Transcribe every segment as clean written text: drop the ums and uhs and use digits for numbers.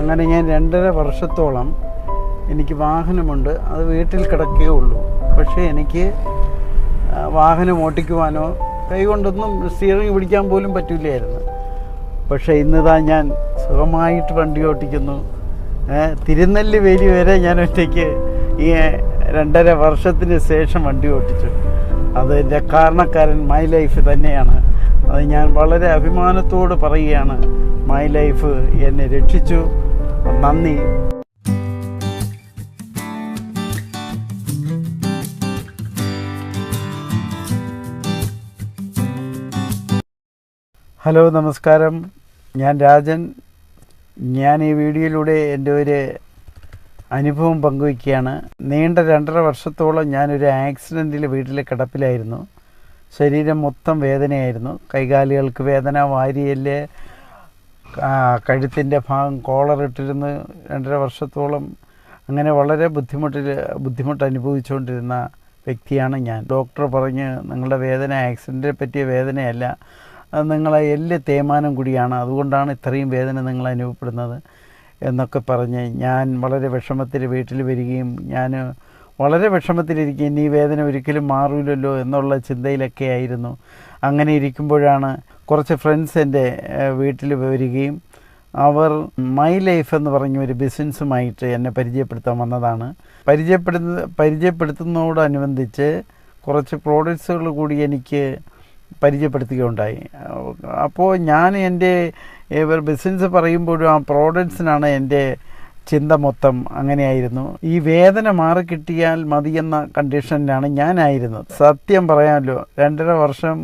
അങ്ങനെ ഞാൻ 2.5 വർഷത്തോളം എനിക്ക് വാഹനമുണ്ട്. അത് വീട്ടിൽ കിടക്കേ ഉള്ളൂ. പക്ഷേ എനിക്ക് വാഹനം ഓട്ടിക്കുവാനോ കൈകൊണ്ടൊന്നും സ്റ്റിയറിംഗ് പിടിക്കാൻ പോലും പറ്റില്ലായിരുന്നു. പക്ഷേ ഇന്നിതാ ഞാൻ സുഖമായിട്ട് വണ്ടി ഓട്ടിക്കുന്നു. തിരുനെല്ലിവേലി വരെ ഞാൻ ഒറ്റയ്ക്ക് ഈ 2.5 വർഷത്തിന് ശേഷം വണ്ടി ഓട്ടിച്ചു. അതിൻ്റെ കാരണക്കാരൻ മൈ ലൈഫ് തന്നെയാണ്. അത് ഞാൻ വളരെ അഭിമാനത്തോട് പറയുകയാണ്. മൈ ലൈഫ് എന്നെ രക്ഷിച്ചു. നന്ദി. ഹലോ, നമസ്കാരം. ഞാൻ രാജൻ. ഞാൻ ഈ വീഡിയോയിലൂടെ എൻ്റെ ഒരു അനുഭവം പങ്കുവയ്ക്കുകയാണ്. നീണ്ട 2.5 വർഷത്തോളം ഞാനൊരു ആക്സിഡൻറ്റിൽ വീട്ടിലെ കിടപ്പിലായിരുന്നു. ശരീരം മൊത്തം വേദനയായിരുന്നു. കൈകാലുകൾക്ക് വേദന, വാരിയല്, കഴുത്തിൻ്റെ ഭാഗം കോളറിട്ടിരുന്ന് 2.5 വർഷത്തോളം അങ്ങനെ വളരെ ബുദ്ധിമുട്ട് അനുഭവിച്ചുകൊണ്ടിരുന്ന വ്യക്തിയാണ് ഞാൻ. ഡോക്ടർ പറഞ്ഞ് നിങ്ങളുടെ വേദന ആക്സിഡൻറ്റിനെ പറ്റിയ വേദനയല്ല, അത് നിങ്ങളെ എല്ല് തേയ്മാനം കൂടിയാണ്, അതുകൊണ്ടാണ് ഇത്രയും വേദന നിങ്ങൾ അനുഭവപ്പെടുന്നത് എന്നൊക്കെ പറഞ്ഞ് ഞാൻ വളരെ വിഷമത്തിൽ വീട്ടിൽ വരികയും ഞാൻ വളരെ വിഷമത്തിലിരിക്കും. ഇനി ഈ വേദന ഒരിക്കലും മാറില്ലല്ലോ എന്നുള്ള ചിന്തയിലൊക്കെ ആയിരുന്നു. അങ്ങനെ ഇരിക്കുമ്പോഴാണ് കുറച്ച് ഫ്രണ്ട്സ് എൻ്റെ വീട്ടിൽ വരികയും അവർ മൈ ലൈഫ് എന്ന് പറഞ്ഞ ഒരു ബിസിനസ്സുമായിട്ട് എന്നെ പരിചയപ്പെടുത്താൻ വന്നതാണ്. പരിചയപ്പെടുത്തുന്നതോടനുബന്ധിച്ച് കുറച്ച് പ്രോഡക്ട്സുകൾ കൂടി എനിക്ക് പരിചയപ്പെടുത്തുകയുണ്ടായി. അപ്പോൾ ഞാൻ എൻ്റെ ബിസിനസ് പറയുമ്പോഴും ആ പ്രോഡക്ട്സിനാണ് എൻ്റെ ചിന്ത മൊത്തം. അങ്ങനെയായിരുന്നു. ഈ വേദന മാറിക്കിട്ടിയാൽ മതിയെന്ന കണ്ടീഷനിലാണ് ഞാനായിരുന്നത്. സത്യം പറയാമല്ലോ, 2.5 വർഷം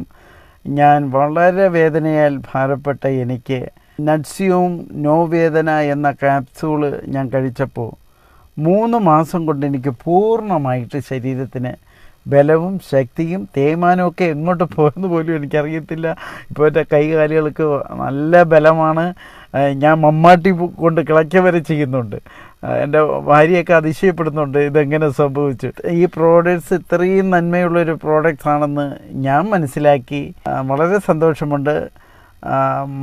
ഞാൻ വളരെ വേദനയാൽ ഭാരപ്പെട്ട എനിക്ക് നട്സിയും നോ വേദന എന്ന ക്യാപ്സ്യൂള് ഞാൻ കഴിച്ചപ്പോൾ 3 മാസം കൊണ്ട് എനിക്ക് പൂർണ്ണമായിട്ട് ശരീരത്തിന് ബലവും ശക്തിയും തേയ്മാനവും ഒക്കെ എങ്ങോട്ട് പോകുന്നു പോലും എനിക്കറിയത്തില്ല. ഇപ്പോൾ എൻ്റെ കൈകാലുകൾക്ക് നല്ല ബലമാണ്. ഞാൻ മമ്മാട്ടി കൊണ്ട് കിളയ്ക്ക വരെ ചെയ്യുന്നുണ്ട്. എൻ്റെ ഭാര്യയൊക്കെ അതിശയപ്പെടുന്നുണ്ട് ഇതെങ്ങനെ സംഭവിച്ചു. ഈ പ്രോഡക്റ്റ്സ് ഇത്രയും നന്മയുള്ളൊരു പ്രോഡക്റ്റ്സ് ആണെന്ന് ഞാൻ മനസ്സിലാക്കി. വളരെ സന്തോഷമുണ്ട്.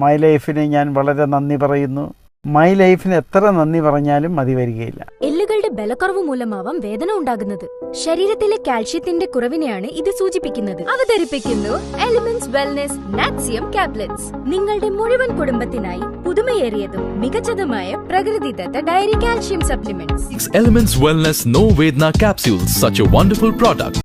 മൈ ലൈഫിന് ഞാൻ വളരെ നന്ദി പറയുന്നു. മൈ ലൈഫിന് എത്ര നന്ദി പറഞ്ഞാലും മതി വരികയില്ല. എല്ലുകളുടെ ബലക്കുറവ് മൂലമാവാം വേദന ഉണ്ടാകുന്നത്. ശരീരത്തിലെ കാൽഷ്യത്തിന്റെ കുറവിനെയാണ് ഇത് സൂചിപ്പിക്കുന്നത്. അവതരിപ്പിക്കുന്നു എലിമെന്റ്സ് വെൽനെസ് നാക്സിയം ടാബ്ലറ്റ്സ്. നിങ്ങളുടെ മുഴുവൻ കുടുംബത്തിനായി പുതുമയേറിയതും മികച്ചതുമായ പ്രകൃതിദത്ത dairy calcium supplements. Elements Wellness No Vedna Capsules, such a wonderful product.